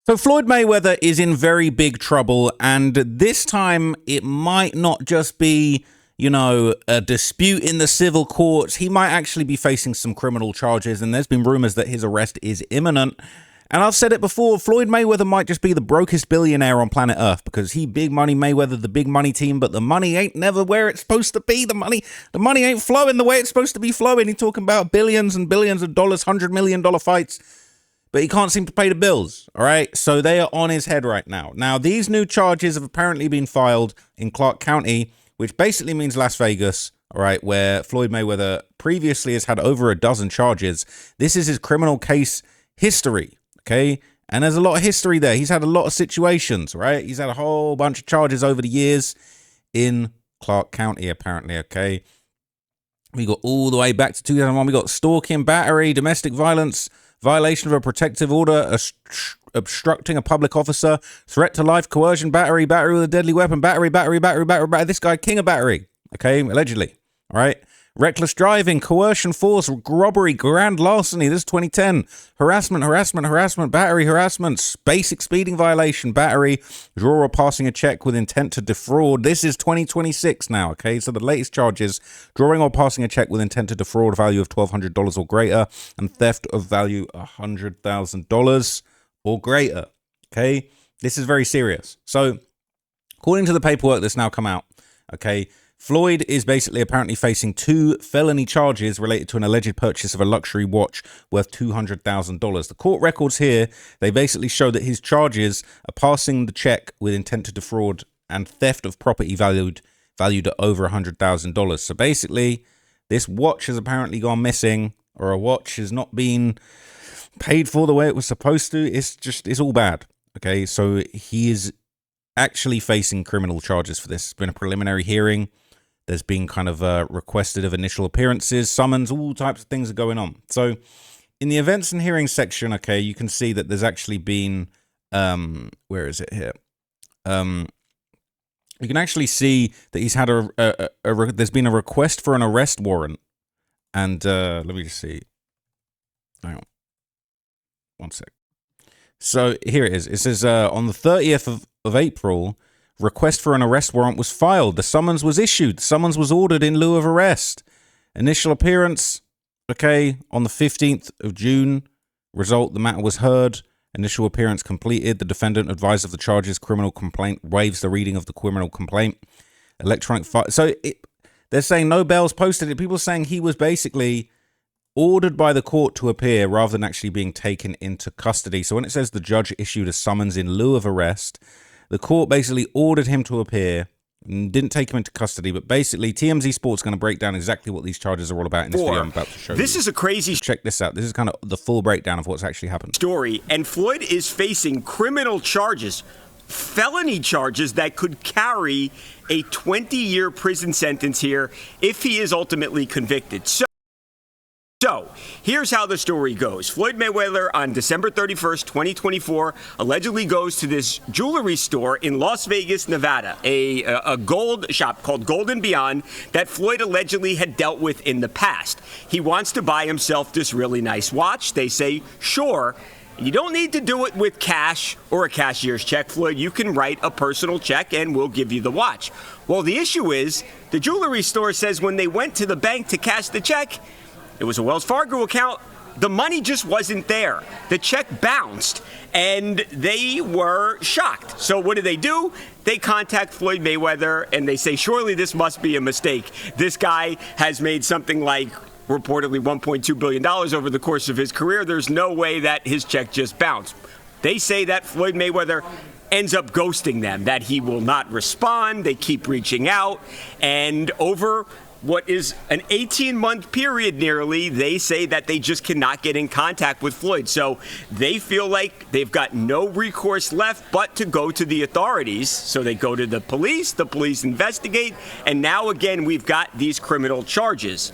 So Floyd Mayweather is in very big trouble, and this time it might not just be, a dispute in the civil courts. He might actually be facing some criminal charges, and there's been rumors that his arrest is imminent. And I've said it before, Floyd Mayweather might just be the brokest billionaire on planet Earth because he big money Mayweather, the big money team, but the money ain't never where it's supposed to be. The money ain't flowing the way it's supposed to be flowing. He's talking about billions and billions of dollars, $100 million fights. But he can't seem to pay the bills, all right? So they are on his head right now. Now, these new charges have apparently been filed in Clark County, which basically means Las Vegas, all right, where Floyd Mayweather previously has had over a dozen charges. This is his criminal case history, okay? And there's a lot of history there. He's had a lot of situations, right? He's had a whole bunch of charges over the years in Clark County, apparently, okay? We got all the way back to 2001. We got stalking, battery, domestic violence, violation of a protective order, obstructing a public officer, threat to life, coercion, battery with a deadly weapon, battery. This guy, king of battery, okay, allegedly, all right? Reckless driving, coercion, force, robbery, grand larceny, this is 2010, harassment, battery, harassment, basic speeding violation, battery, draw or passing a check with intent to defraud, this is 2026 now, okay? So the latest charges, drawing or passing a check with intent to defraud, value of $1,200 or greater, and theft of value $100,000 or greater, okay? This is very serious. So, according to the paperwork that's now come out, okay, Floyd is basically apparently facing 2 felony charges related to an alleged purchase of a luxury watch worth $200,000. The court records here, they basically show that his charges are passing the check with intent to defraud and theft of property valued at over $100,000. So basically, this watch has apparently gone missing, or a watch has not been paid for the way it was supposed to. It's all bad. Okay, so he is actually facing criminal charges for this. It's been a preliminary hearing. There's been kind of requested of initial appearances, summons, all types of things are going on. So in the events and hearings section, okay, you can see that there's actually been, where is it here? You can actually see that he's had there's been a request for an arrest warrant. And let me just see. Hang on. One sec. So here it is. It says on the 30th of April, request for an arrest warrant was filed. The summons was issued. The summons was ordered in lieu of arrest. Initial appearance, okay, on the 15th of June. Result, the matter was heard. Initial appearance completed. The defendant advised of the charges. Criminal complaint waives the reading of the criminal complaint. Electronic file. So they're saying no bails posted. People are saying he was basically ordered by the court to appear rather than actually being taken into custody. So when it says the judge issued a summons in lieu of arrest, the court basically ordered him to appear and didn't take him into custody. But basically, TMZ Sports is going to break down exactly what these charges are all about in this video I'm about to show you. This is a crazy... Check this out. This is kind of the full breakdown of what's actually happened. ...story, and Floyd is facing criminal charges, felony charges that could carry a 20-year prison sentence here if he is ultimately convicted. So, here's how the story goes. Floyd Mayweather on December 31st, 2024, allegedly goes to this jewelry store in Las Vegas, Nevada, a gold shop called Gold and Beyond that Floyd allegedly had dealt with in the past. He wants to buy himself this really nice watch. They say, sure. You don't need to do it with cash or a cashier's check, Floyd. You can write a personal check and we'll give you the watch. Well, the issue is the jewelry store says when they went to the bank to cash the check, it was a Wells Fargo account. The money just wasn't there. The check bounced, and they were shocked. So what do? They contact Floyd Mayweather, and they say, surely this must be a mistake. This guy has made something like reportedly $1.2 billion over the course of his career. There's no way that his check just bounced. They say that Floyd Mayweather ends up ghosting them, that he will not respond. They keep reaching out, and over what is an 18-month period nearly, they say that they just cannot get in contact with Floyd. So they feel like they've got no recourse left but to go to the authorities. So they go to the police investigate, and now again we've got these criminal charges.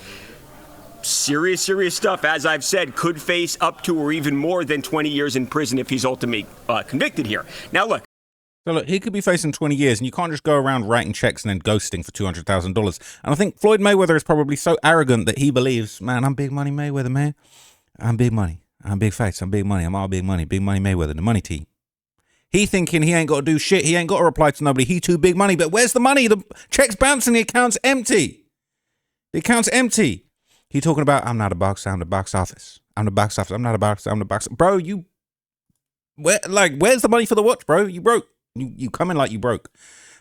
Serious stuff, as I've said, could face up to or even more than 20 years in prison if he's ultimately convicted here. Now look. So look, he could be facing 20 years, and you can't just go around writing checks and then ghosting for $200,000. And I think Floyd Mayweather is probably so arrogant that he believes, man, I'm big money Mayweather, man. I'm big money. I'm big fights. I'm big money. I'm all big money. Big money Mayweather, the money team. He thinking he ain't got to do shit. He ain't got to reply to nobody. He too big money. But where's the money? The check's bouncing. The account's empty. The account's empty. He talking about, I'm not a boxer. I'm the box office. I'm the box office. I'm not a boxer. I'm the box. Bro, where's the money for the watch, bro? You broke. You come in like you broke.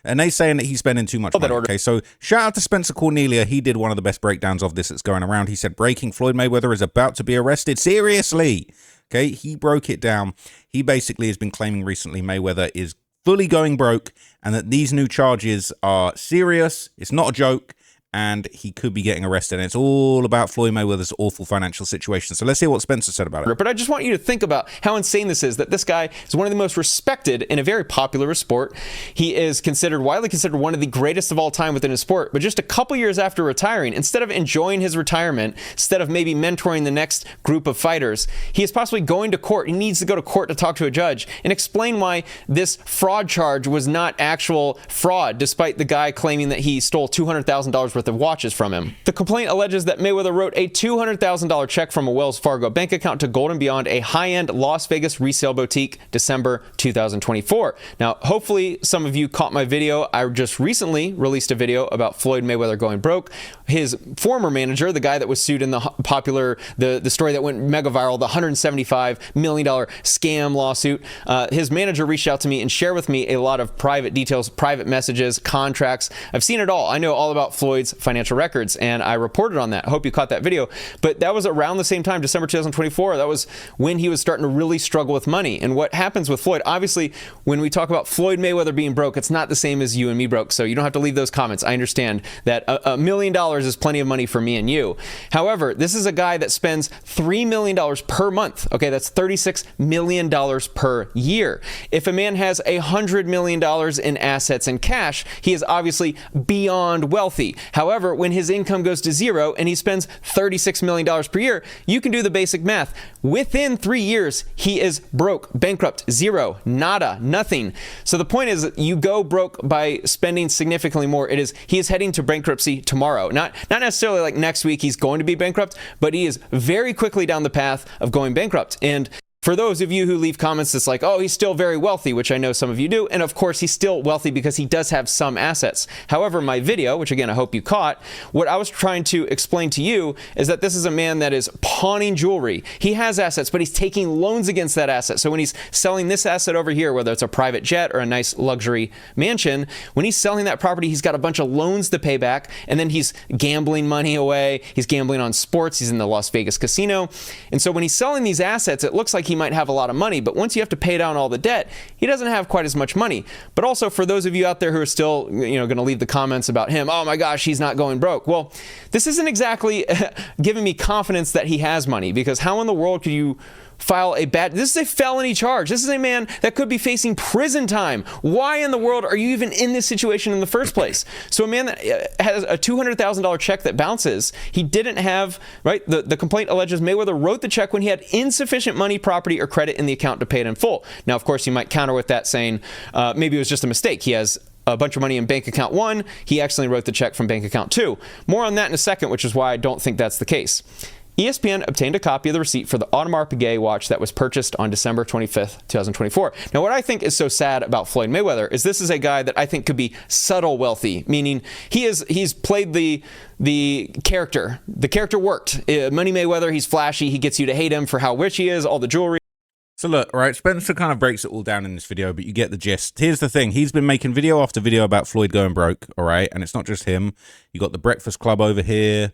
And they saying that he's spending too much money. Okay, so shout out to Spencer Cornelia. He did one of the best breakdowns of this that's going around. He said, breaking, Floyd Mayweather is about to be arrested. Seriously. Okay, he broke it down. He basically has been claiming recently Mayweather is fully going broke and that these new charges are serious. It's not a joke. And he could be getting arrested. And it's all about Floyd Mayweather's awful financial situation. So let's hear what Spencer said about it. But I just want you to think about how insane this is, that this guy is one of the most respected in a very popular sport. He is widely considered one of the greatest of all time within his sport. But just a couple years after retiring, instead of enjoying his retirement, instead of maybe mentoring the next group of fighters, he is possibly going to court. He needs to go to court to talk to a judge and explain why this fraud charge was not actual fraud, despite the guy claiming that he stole $200,000 worth of watches from him. The complaint alleges that Mayweather wrote a $200,000 check from a Wells Fargo bank account to Gold and Beyond, a high-end Las Vegas resale boutique, December 2024. Now, hopefully some of you caught my video. I just recently released a video about Floyd Mayweather going broke. His former manager, the guy that was sued in the the story that went mega viral, the $175 million scam lawsuit, his manager reached out to me and shared with me a lot of private details, private messages, contracts. I've seen it all. I know all about Floyd's financial records, and I reported on that. I hope you caught that video. But that was around the same time, December 2024. That was when he was starting to really struggle with money. And what happens with Floyd, obviously, when we talk about Floyd Mayweather being broke, it's not the same as you and me broke. So you don't have to leave those comments. I understand that $1 million is plenty of money for me and you. However, this is a guy that spends $3 million per month. Okay, that's $36 million per year. If a man has $100 million in assets and cash, he is obviously beyond wealthy. However, when his income goes to zero and he spends $36 million per year, you can do the basic math. Within 3 years, he is broke, bankrupt, zero, nada, nothing. So the point is, you go broke by spending significantly more. He is heading to bankruptcy tomorrow. Not necessarily like next week he's going to be bankrupt, but he is very quickly down the path of going bankrupt. And for those of you who leave comments that's like, oh, he's still very wealthy, which I know some of you do. And of course, he's still wealthy because he does have some assets. However, my video, which again, I hope you caught, what I was trying to explain to you is that this is a man that is pawning jewelry. He has assets, but he's taking loans against that asset. So when he's selling this asset over here, whether it's a private jet or a nice luxury mansion, when he's selling that property, he's got a bunch of loans to pay back. And then he's gambling money away. He's gambling on sports. He's in the Las Vegas casino. And so when he's selling these assets, it looks like he might have a lot of money, but once you have to pay down all the debt, he doesn't have quite as much money. But also for those of you out there who are still, going to leave the comments about him, oh my gosh, he's not going broke. Well, this isn't exactly giving me confidence that he has money, because how in the world could you file this is a felony charge. This is a man that could be facing prison time. Why in the world are you even in this situation in the first place? So a man that has a $200,000 check that bounces, he didn't have, right? The complaint alleges Mayweather wrote the check when he had insufficient money, property, or credit in the account to pay it in full. Now, of course, you might counter with that saying, maybe it was just a mistake. He has a bunch of money in bank account 1. He accidentally wrote the check from bank account 2. More on that in a second, which is why I don't think that's the case. ESPN obtained a copy of the receipt for the Audemars Piguet watch that was purchased on December 25th, 2024. Now, what I think is so sad about Floyd Mayweather is this is a guy that I think could be subtle wealthy, meaning he's played the character. The character worked. Money Mayweather, he's flashy. He gets you to hate him for how rich he is, all the jewelry. So look, right, Spencer kind of breaks it all down in this video, but you get the gist. Here's the thing. He's been making video after video about Floyd going broke, all right? And it's not just him. You got the Breakfast Club over here.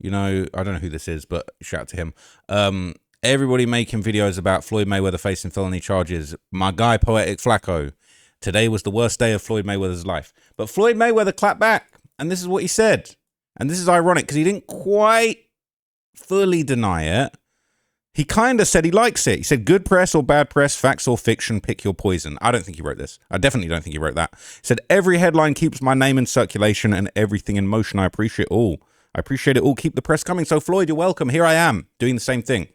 I don't know who this is, but shout out to him. Everybody making videos about Floyd Mayweather facing felony charges. My guy, Poetic Flacco. Today was the worst day of Floyd Mayweather's life. But Floyd Mayweather clapped back, and this is what he said. And this is ironic, because he didn't quite fully deny it. He kind of said he likes it. He said, good press or bad press, facts or fiction, pick your poison. I don't think he wrote this. I definitely don't think he wrote that. He said, every headline keeps my name in circulation and everything in motion. I appreciate it all. Keep the press coming. So Floyd, you're welcome. Here I am doing the same thing.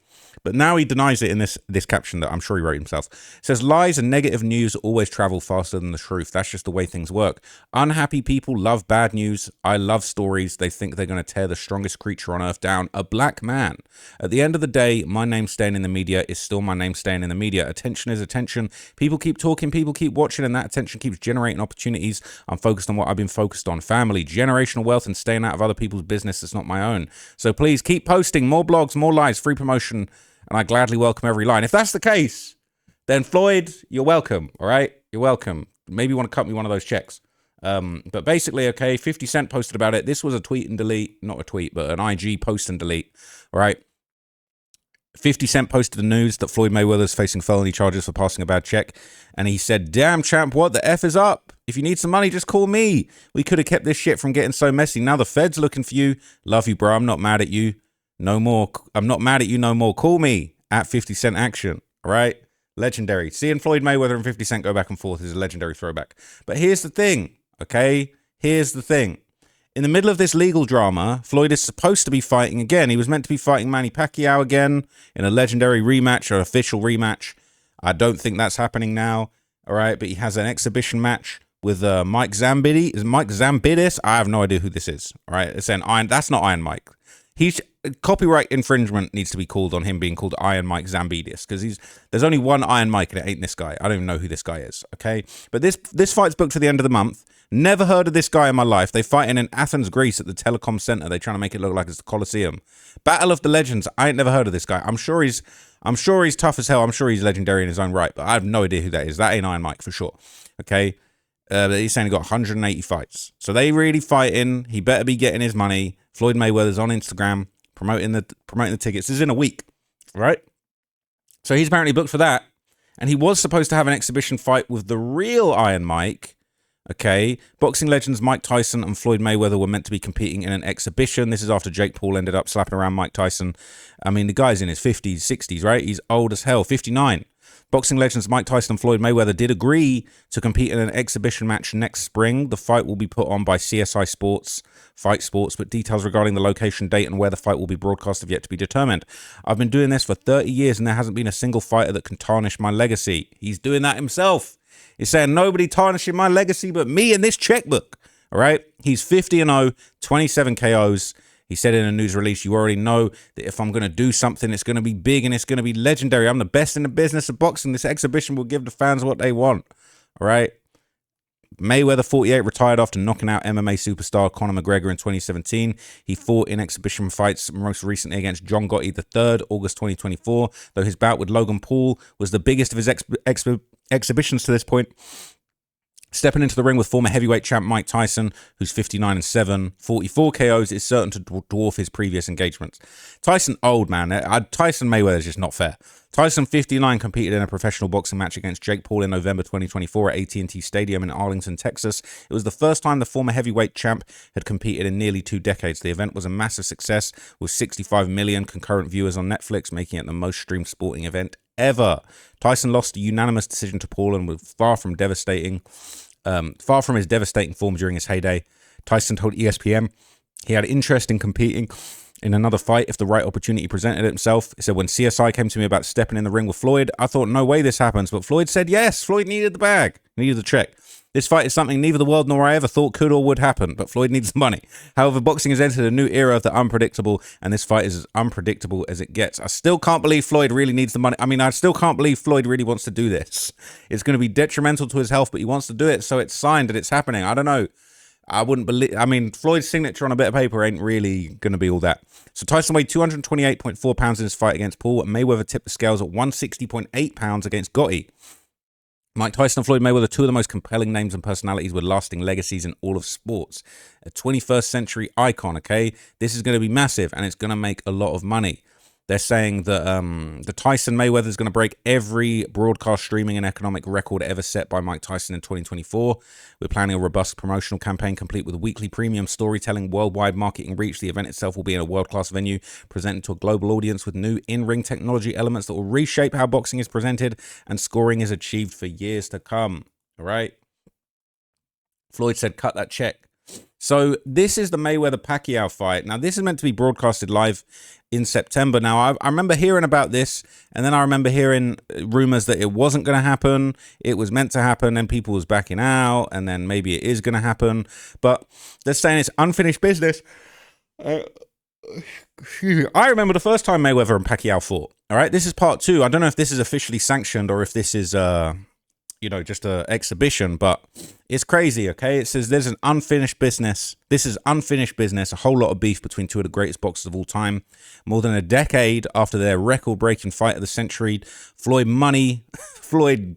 But now he denies it in this caption that I'm sure he wrote himself. It says, lies and negative news always travel faster than the truth. That's just the way things work. Unhappy people love bad news. I love stories. They think they're going to tear the strongest creature on earth down, a black man. At the end of the day, my name staying in the media is still my name staying in the media. Attention is attention. People keep talking, people keep watching, and that attention keeps generating opportunities. I'm focused on what I've been focused on. Family, generational wealth, and staying out of other people's business that's not my own. So please keep posting more blogs, more lives, free promotion, and I gladly welcome every line. If that's the case, then Floyd, you're welcome, all right? You're welcome. Maybe you want to cut me one of those checks. But basically, okay, 50 Cent posted about it. This was a tweet and delete, not a tweet, but an IG post and delete, all right? 50 Cent posted the news that Floyd Mayweather is facing felony charges for passing a bad check. And he said, damn, champ, what the F is up? If you need some money, just call me. We could have kept this shit from getting so messy. Now the Fed's looking for you. Love you, bro. I'm not mad at you. No more. I'm not mad at you no more. Call me at 50 Cent Action. All right? Legendary. Seeing Floyd Mayweather and 50 Cent go back and forth is a legendary throwback. But here's the thing, okay? Here's the thing. In the middle of this legal drama, Floyd is supposed to be fighting again. He was meant to be fighting Manny Pacquiao again in a legendary rematch or official rematch. I don't think that's happening now. All right? But he has an exhibition match with Mike Zambidis. Is Mike Zambidis? I have no idea who this is. All right? It's an Iron. That's not Iron Mike. He's copyright infringement needs to be called on him being called Iron Mike Zambidis, because there's only one Iron Mike and it ain't this guy. I don't even know who this guy is. Okay, but this fight's booked for the end of the month. Never heard of this guy in my life. They fighting in Athens, Greece at the Telecom Center. They're trying to make it look like it's the Coliseum. Battle of the Legends. I ain't never heard of this guy. I'm sure he's tough as hell. I'm sure he's legendary in his own right, but I have no idea who that is. That ain't Iron Mike for sure. Okay. He's saying he got 180 fights. So they really fighting. He better be getting his money. Floyd Mayweather's on Instagram promoting the tickets. This is in a week, right? So he's apparently booked for that. And he was supposed to have an exhibition fight with the real Iron Mike. Okay, boxing legends Mike Tyson and Floyd Mayweather were meant to be competing in an exhibition. This is after Jake Paul ended up slapping around Mike Tyson. I mean, the guy's in his 50s, 60s, right? He's old as hell, 59. Boxing legends Mike Tyson and Floyd Mayweather did agree to compete in an exhibition match next spring. The fight will be put on by CSI Sports, Fight Sports, but details regarding the location, date, and where the fight will be broadcast have yet to be determined. I've been doing this for 30 years and there hasn't been a single fighter that can tarnish my legacy. He's doing that himself. He's saying nobody tarnishing my legacy but me and this checkbook. All right? He's 50-0, 27 KOs. He said in a news release, you already know that if I'm going to do something, it's going to be big and it's going to be legendary. I'm the best in the business of boxing. This exhibition will give the fans what they want. All right? Mayweather, 48, retired after knocking out MMA superstar Conor McGregor in 2017. He fought in exhibition fights most recently against John Gotti III, August 2024, though his bout with Logan Paul was the biggest of his exhibitions to this point. Stepping into the ring with former heavyweight champ Mike Tyson, who's 59-7, 44 KOs, is certain to dwarf his previous engagements. Tyson old, man. Tyson Mayweather is just not fair. Tyson, 59, competed in a professional boxing match against Jake Paul in November 2024 at AT&T Stadium in Arlington, Texas. It was the first time the former heavyweight champ had competed in nearly 2 decades. The event was a massive success with 65 million concurrent viewers on Netflix, making it the most streamed sporting event ever. Tyson lost a unanimous decision to Paul and was far from his devastating form during his heyday. Tyson told ESPN he had interest in competing in another fight if the right opportunity presented itself. He said, when CSI came to me about stepping in the ring with Floyd, I thought, no way this happens. But Floyd said yes. Floyd needed the bag, needed the check. This fight is something neither the world nor I ever thought could or would happen, but Floyd needs the money. However, boxing has entered a new era of the unpredictable, and this fight is as unpredictable as it gets. I still can't believe Floyd really needs the money. I mean, I still can't believe Floyd really wants to do this. It's going to be detrimental to his health, but he wants to do it, so it's signed and it's happening. I don't know. I wouldn't believe... I mean, Floyd's signature on a bit of paper ain't really going to be all that. So Tyson weighed 228.4 pounds in his fight against Paul, and Mayweather tipped the scales at 160.8 pounds against Gotti. Mike Tyson and Floyd Mayweather, two of the most compelling names and personalities with lasting legacies in all of sports. A 21st century icon, okay? This is going to be massive, and it's going to make a lot of money. They're saying that the Tyson Mayweather is going to break every broadcast streaming and economic record ever set by Mike Tyson in 2024. We're planning a robust promotional campaign complete with weekly premium storytelling, worldwide marketing reach. The event itself will be in a world-class venue, presented to a global audience with new in-ring technology elements that will reshape how boxing is presented and scoring is achieved for years to come. All right? Floyd said, cut that check. So this is the Mayweather-Pacquiao fight. Now, this is meant to be broadcasted live in September. Now, I remember hearing about this, and then I remember hearing rumors that it wasn't going to happen. It was meant to happen, and people was backing out, and then maybe it is going to happen. But they're saying it's unfinished business. I remember the first time Mayweather and Pacquiao fought. All right, this is part 2. I don't know if this is officially sanctioned or if this is, just a exhibition, but it's crazy. Okay, it says there's an unfinished business. This is unfinished business. A whole lot of beef between two of the greatest boxers of all time. More than a decade after their record-breaking fight of the century, Floyd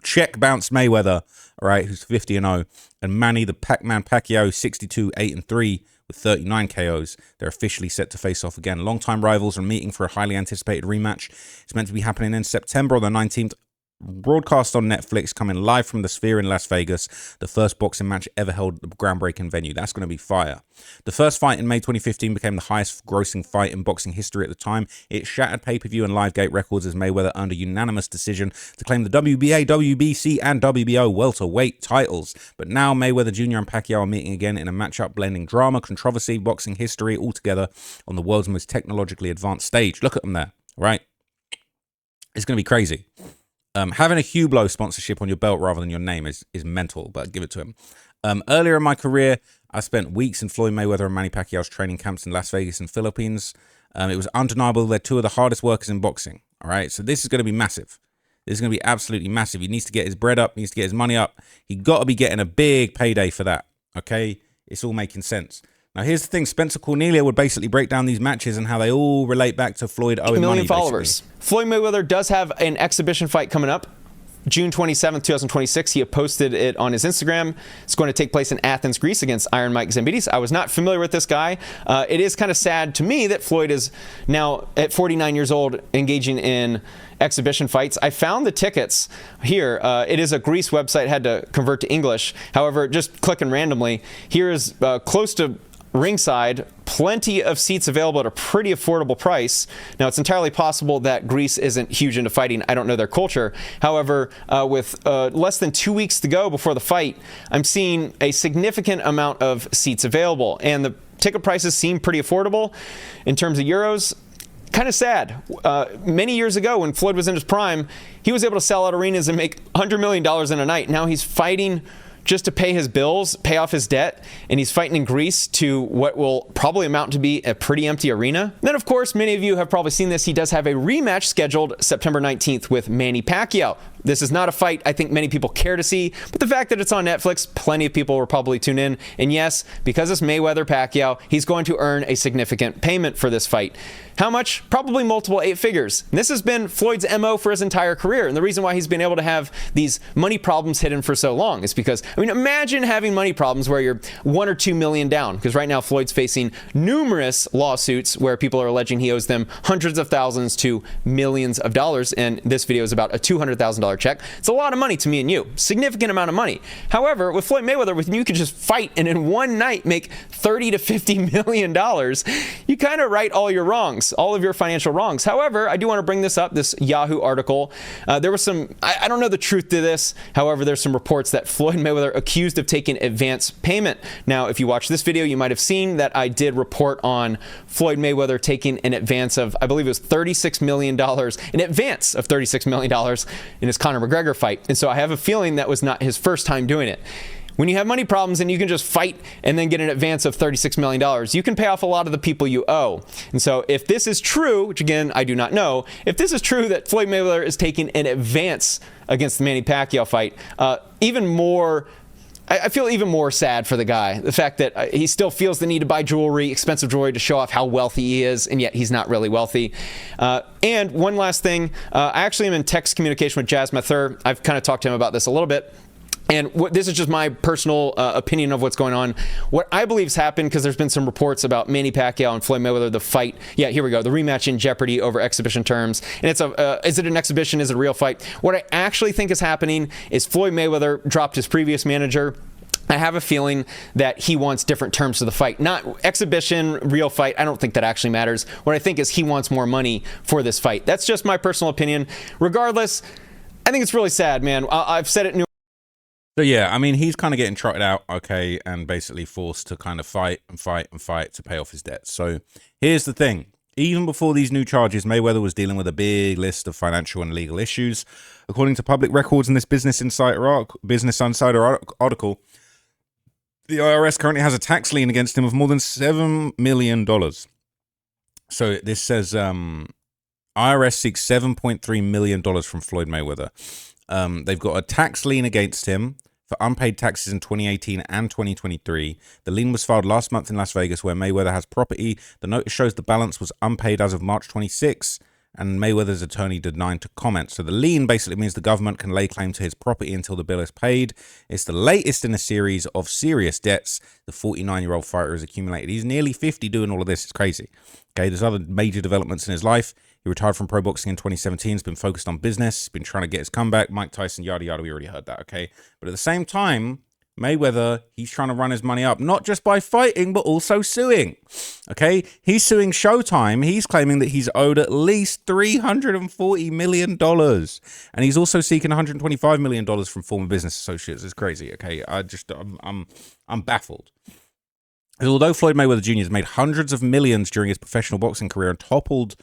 check bounced Mayweather. All right, who's 50-0, and Manny the Pac-Man Pacquiao 62-8-3. With 39 KOs, they're officially set to face off again. Longtime rivals are meeting for a highly anticipated rematch. It's meant to be happening in September on the 19th. Broadcast on Netflix, coming live from the Sphere in Las Vegas, the first boxing match ever held at the groundbreaking venue. That's going to be fire. The first fight in May 2015 became the highest grossing fight in boxing history at the time. It shattered pay-per-view and live gate records as Mayweather earned a unanimous decision to claim the WBA, WBC, and WBO welterweight titles. But now Mayweather Jr. and Pacquiao are meeting again in a matchup blending drama, controversy, boxing history all together on the world's most technologically advanced stage. Look at them there, right? It's going to be crazy. Having a Hublot sponsorship on your belt rather than your name is mental, but give it to him. Earlier in my career, I spent weeks in Floyd Mayweather and Manny Pacquiao's training camps in Las Vegas and Philippines. It was undeniable they're two of the hardest workers in boxing. All right, so this is going to be massive. This is going to be absolutely massive. He needs to get his bread up. He needs to get his money up. He got to be getting a big payday for that. Okay, it's all making sense. Now, here's the thing. Spencer Cornelia would basically break down these matches and how they all relate back to Floyd owing 8 million money, followers. basically. Floyd Mayweather does have an exhibition fight coming up. June 27th, 2026. He posted it on his Instagram. It's going to take place in Athens, Greece against Iron Mike Zambides. I was not familiar with this guy. It is kind of sad to me that Floyd is now at 49 years old engaging in exhibition fights. I found the tickets here. It is a Greece website, had to convert to English. However, just clicking randomly, here is close to ringside, plenty of seats available at a pretty affordable price. Now, it's entirely possible that Greece isn't huge into fighting. I don't know their culture. However, with less than 2 weeks to go before the fight, I'm seeing a significant amount of seats available, and the ticket prices seem pretty affordable in terms of euros. Kind of sad. Many years ago, when Floyd was in his prime, he was able to sell out arenas and make $100 million in a night. Now he's fighting just to pay his bills, pay off his debt, and he's fighting in Greece to what will probably amount to be a pretty empty arena. Then, of course, many of you have probably seen this. He does have a rematch scheduled September 19th with Manny Pacquiao. This is not a fight I think many people care to see, but the fact that it's on Netflix, plenty of people will probably tune in. And yes, because it's Mayweather-Pacquiao, he's going to earn a significant payment for this fight. How much? Probably multiple 8 figures. And this has been Floyd's MO for his entire career. And the reason why he's been able to have these money problems hidden for so long is because, I mean, imagine having money problems where you're $1 or $2 million down. Because right now, Floyd's facing numerous lawsuits where people are alleging he owes them hundreds of thousands to millions of dollars. And this video is about a $200,000 check. It's a lot of money to me and you. Significant amount of money. However, with Floyd Mayweather, with you could just fight and in one night make $30 to $50 million. You kind of right all your wrongs, all of your financial wrongs. However, I do want to bring this up, this Yahoo article. There was some, I don't know the truth to this. However, there's some reports that Floyd Mayweather accused of taking advance payment. Now, if you watch this video, you might have seen that I did report on Floyd Mayweather taking an advance of, I believe it was $36 million, an advance of $36 million in his Conor McGregor fight. And so I have a feeling that was not his first time doing it. When you have money problems and you can just fight and then get an advance of $36 million, you can pay off a lot of the people you owe. And so if this is true, which again, I do not know, if this is true that Floyd Mayweather is taking an advance against the Manny Pacquiao fight, I feel even more sad for the guy. The fact that he still feels the need to buy jewelry, expensive jewelry, to show off how wealthy he is, and yet he's not really wealthy. And one last thing, I actually am in text communication with Jazz Mathur. I've kind of talked to him about this a little bit. And this is just my personal opinion of what's going on. What I believe has happened, because there's been some reports about Manny Pacquiao and Floyd Mayweather, the fight. Yeah, here we go. The rematch in jeopardy over exhibition terms. And it's is it an exhibition? Is it a real fight? What I actually think is happening is Floyd Mayweather dropped his previous manager. I have a feeling that he wants different terms to the fight. Not exhibition, real fight. I don't think that actually matters. What I think is he wants more money for this fight. That's just my personal opinion. Regardless, I think it's really sad, man. I've said it So yeah, I mean, he's kind of getting trotted out, okay, and basically forced to kind of fight and fight and fight to pay off his debts. So here's the thing. Even before these new charges, Mayweather was dealing with a big list of financial and legal issues. According to public records in this Business Insider article, the IRS currently has a tax lien against him of more than $7 million. So this says IRS seeks $7.3 million from Floyd Mayweather. They've got a tax lien against him for unpaid taxes in 2018 and 2023. The lien was filed last month in Las Vegas, where Mayweather has property. The notice shows the balance was unpaid as of March 26, and Mayweather's attorney declined to comment. So the lien basically means the government can lay claim to his property until the bill is paid. It's the latest in a series of serious debts the 49-year-old fighter has accumulated. He's nearly 50 doing all of this. It's crazy. Okay, there's other major developments in his life. He retired from pro boxing in 2017. He's been focused on business. He's been trying to get his comeback. Mike Tyson, yada, yada. We already heard that, okay? But at the same time, Mayweather, he's trying to run his money up, not just by fighting, but also suing, okay? He's suing Showtime. He's claiming that he's owed at least $340 million. And he's also seeking $125 million from former business associates. It's crazy, okay? I'm baffled. Although Floyd Mayweather Jr. has made hundreds of millions during his professional boxing career and topped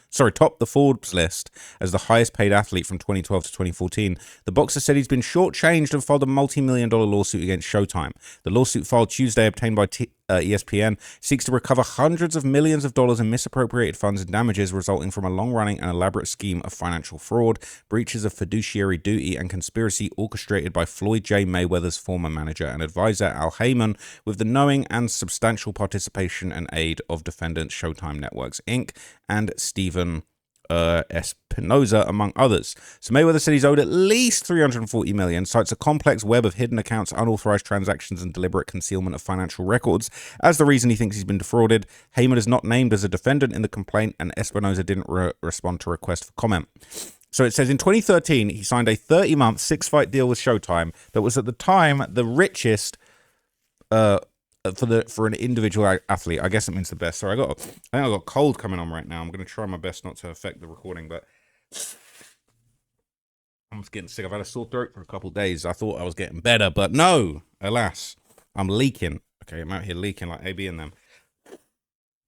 the Forbes list as the highest paid athlete from 2012 to 2014, the boxer said he's been shortchanged and filed a multi-million-dollar lawsuit against Showtime. The lawsuit filed Tuesday, obtained by ESPN, seeks to recover hundreds of millions of dollars in misappropriated funds and damages resulting from a long-running and elaborate scheme of financial fraud, breaches of fiduciary duty, and conspiracy orchestrated by Floyd J. Mayweather's former manager and advisor, Al Heyman, with the knowing and substantial participation and aid of defendants Showtime Networks, Inc. and Stephen Espinoza, among others. So Mayweather said he's owed at least $340 million, cites a complex web of hidden accounts, unauthorized transactions, and deliberate concealment of financial records as the reason he thinks he's been defrauded. Heyman is not named as a defendant in the complaint, and Espinoza didn't respond to request for comment. So it says in 2013, he signed a 30-month, 6-fight deal with Showtime that was at the time the richest for an individual athlete. I guess it means the best. Sorry, I think I got a cold coming on right now. I'm going to try my best not to affect the recording, but I'm just getting sick. I've had a sore throat for a couple of days. I thought I was getting better, but no, alas, I'm leaking. Okay, I'm out here leaking like AB and them.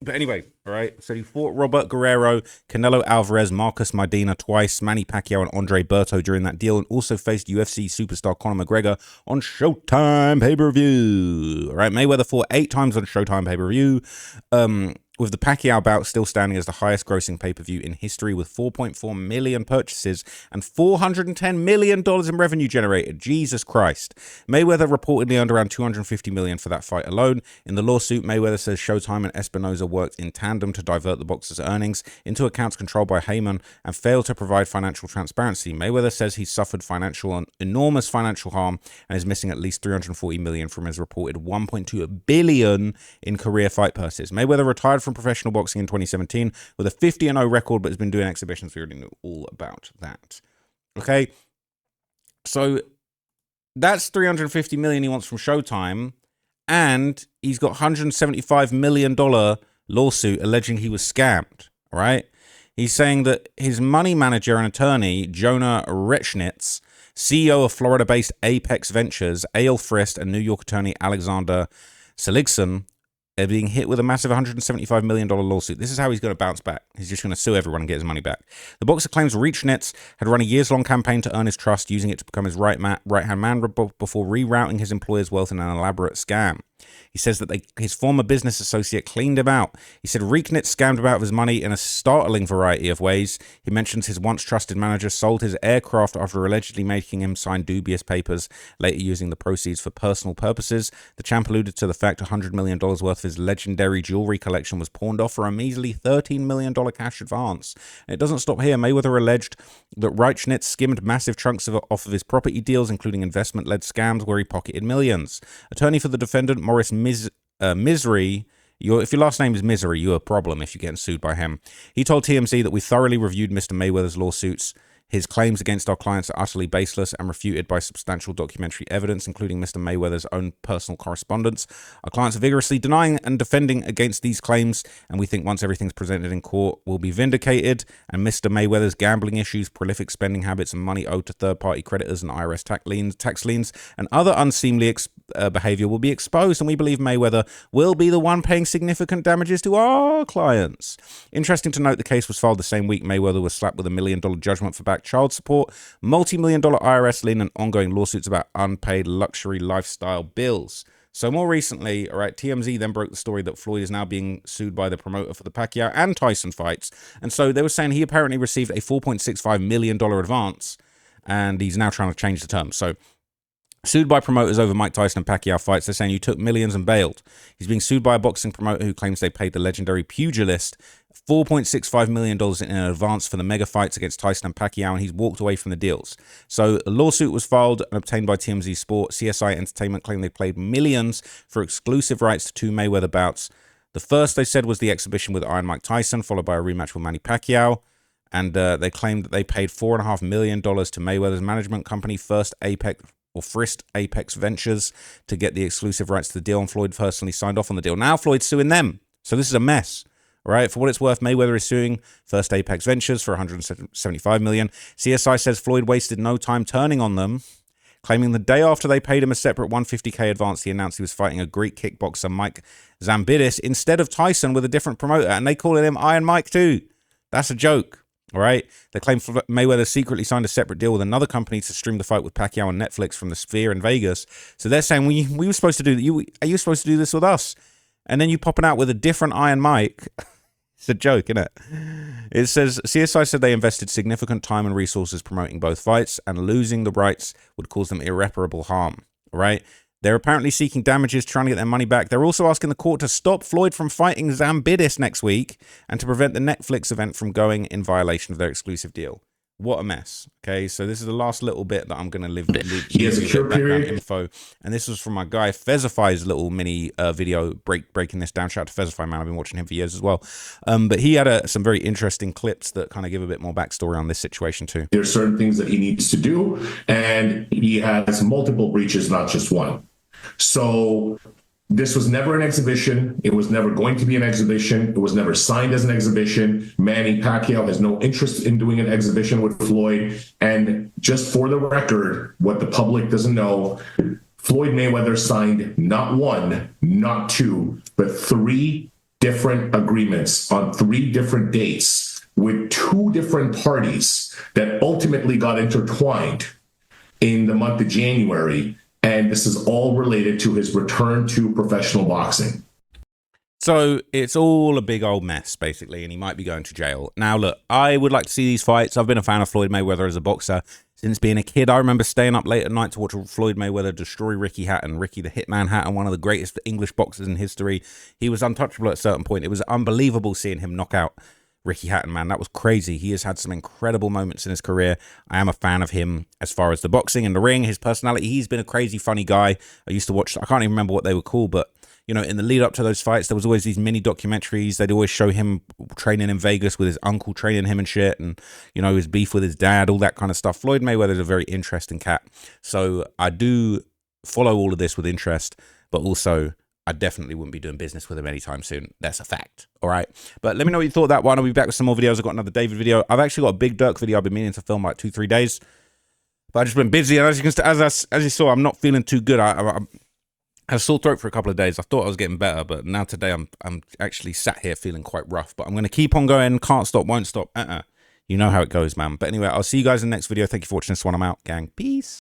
But anyway, all right, so he fought Robert Guerrero, Canelo Alvarez, Marcus Medina twice, Manny Pacquiao, and Andre Berto during that deal, and also faced UFC superstar Conor McGregor on Showtime pay-per-view. All right, Mayweather fought 8 times on Showtime pay-per-view, with the Pacquiao bout still standing as the highest grossing pay-per-view in history with 4.4 million purchases and $410 million in revenue generated. Jesus Christ. Mayweather reportedly earned around $250 million for that fight alone. In the lawsuit, Mayweather says Showtime and Espinoza worked in tandem to divert the boxer's earnings into accounts controlled by Heyman and failed to provide financial transparency. Mayweather says he suffered enormous financial harm and is missing at least $340 million from his reported $1.2 billion in career fight purses. Mayweather retired from professional boxing in 2017 with a 50-0 record, but has been doing exhibitions. We already know all about that. Okay, so that's $350 million he wants from Showtime, and he's got $175 million lawsuit alleging he was scammed. All right, he's saying that his money manager and attorney Jonah Rechnitz, CEO of Florida-based Apex Ventures, Ale Frist, and New York attorney Alexander Seligson, they're being hit with a massive $175 million lawsuit. This is how he's going to bounce back. He's just going to sue everyone and get his money back. The boxer claims Rechnitz had run a years-long campaign to earn his trust, using it to become his right-hand man before rerouting his employer's wealth in an elaborate scam. He says that his former business associate cleaned him out. He said Rechnitz scammed him out of his money in a startling variety of ways. He mentions his once trusted manager sold his aircraft after allegedly making him sign dubious papers, later using the proceeds for personal purposes. The champ alluded to the fact $100 million worth of his legendary jewelry collection was pawned off for a measly $13 million cash advance. And it doesn't stop here. Mayweather alleged that Rechnitz skimmed massive chunks off of his property deals, including investment-led scams where he pocketed millions. Attorney for the defendant, Morris Misery, if your last name is Misery, you're a problem if you're getting sued by him. He told TMZ that we thoroughly reviewed Mr. Mayweather's lawsuits. His claims against our clients are utterly baseless and refuted by substantial documentary evidence, including Mr. Mayweather's own personal correspondence. Our clients are vigorously denying and defending against these claims, and we think once everything's presented in court, we'll be vindicated, and Mr. Mayweather's gambling issues, prolific spending habits, and money owed to third-party creditors and IRS tax liens, and other unseemly behavior will be exposed, and we believe Mayweather will be the one paying significant damages to our clients. Interesting to note, the case was filed the same week Mayweather was slapped with $1 million judgment for back child support, multi-million-dollar IRS lien, and ongoing lawsuits about unpaid luxury lifestyle bills. So more recently, all right, TMZ then broke the story that Floyd is now being sued by the promoter for the Pacquiao and Tyson fights. And so they were saying he apparently received a $4.65 million advance, and he's now trying to change the terms. So sued by promoters over Mike Tyson and Pacquiao fights. They're saying you took millions and bailed. He's being sued by a boxing promoter who claims they paid the legendary pugilist $4.65 million in advance for the mega fights against Tyson and Pacquiao, and he's walked away from the deals. So a lawsuit was filed and obtained by TMZ Sport. CSI Entertainment claimed they paid millions for exclusive rights to 2 Mayweather bouts. The first, they said, was the exhibition with Iron Mike Tyson, followed by a rematch with Manny Pacquiao. And they claimed that they paid $4.5 million to Mayweather's management company, Frist Apex Ventures, to get the exclusive rights to the deal, and Floyd personally signed off on the deal. Now Floyd's suing them. So this is a mess. All right, for what it's worth, Mayweather is suing Frist Apex Ventures for $175 million. CSI says Floyd wasted no time turning on them, claiming the day after they paid him a separate $150K advance, he announced he was fighting a Greek kickboxer, Mike Zambidis, instead of Tyson with a different promoter, and they call him Iron Mike too. That's a joke. All right. They claim Mayweather secretly signed a separate deal with another company to stream the fight with Pacquiao on Netflix from the Sphere in Vegas. So they're saying we were supposed to do are you supposed to do this with us? And then you popping out with a different Iron Mike. It's a joke, isn't it? It says CSI said they invested significant time and resources promoting both fights, and losing the rights would cause them irreparable harm. All right. They're apparently seeking damages, trying to get their money back. They're also asking the court to stop Floyd from fighting Zambidis next week and to prevent the Netflix event from going in violation of their exclusive deal. What a mess. Okay, so this is the last little bit that I'm going to leave he has a cure period info. And this was from my guy Fezify's little mini video breaking this down. Shout out to Fezify, man. I've been watching him for years as well. But he had some very interesting clips that kind of give a bit more backstory on this situation too. There's certain things that he needs to do, and he has multiple breaches, not just one. So this was never an exhibition. It was never going to be an exhibition. It was never signed as an exhibition. Manny Pacquiao has no interest in doing an exhibition with Floyd. And just for the record, what the public doesn't know, Floyd Mayweather signed not one, not two, but 3 different agreements on 3 different dates with 2 different parties that ultimately got intertwined in the month of January. And this is all related to his return to professional boxing. So it's all a big old mess, basically, and he might be going to jail. Now, look, I would like to see these fights. I've been a fan of Floyd Mayweather as a boxer since being a kid. I remember staying up late at night to watch Floyd Mayweather destroy Ricky Hatton, Ricky the Hitman Hatton, one of the greatest English boxers in history. He was untouchable at a certain point. It was unbelievable seeing him knock out Ricky Hatton, man. That was crazy. He has had some incredible moments in his career. I am a fan of him as far as the boxing and the ring, his personality. He's been a crazy, funny guy. I used to watch, I can't even remember what they were called, but, you know, in the lead up to those fights, there was always these mini documentaries. They'd always show him training in Vegas with his uncle training him and shit, and, you know, his beef with his dad, all that kind of stuff. Floyd Mayweather is a very interesting cat. So I do follow all of this with interest, but also I definitely wouldn't be doing business with him anytime soon. That's a fact. All right. But let me know what you thought of that one. I'll be back with some more videos. I've got another David video. I've actually got a big Dirk video I've been meaning to film like 2-3 days. But I've just been busy. And as you saw, I'm not feeling too good. I had a sore throat for a couple of days. I thought I was getting better. But now today I'm actually sat here feeling quite rough. But I'm going to keep on going. Can't stop, won't stop. You know how it goes, man. But anyway, I'll see you guys in the next video. Thank you for watching this one. I'm out, gang. Peace.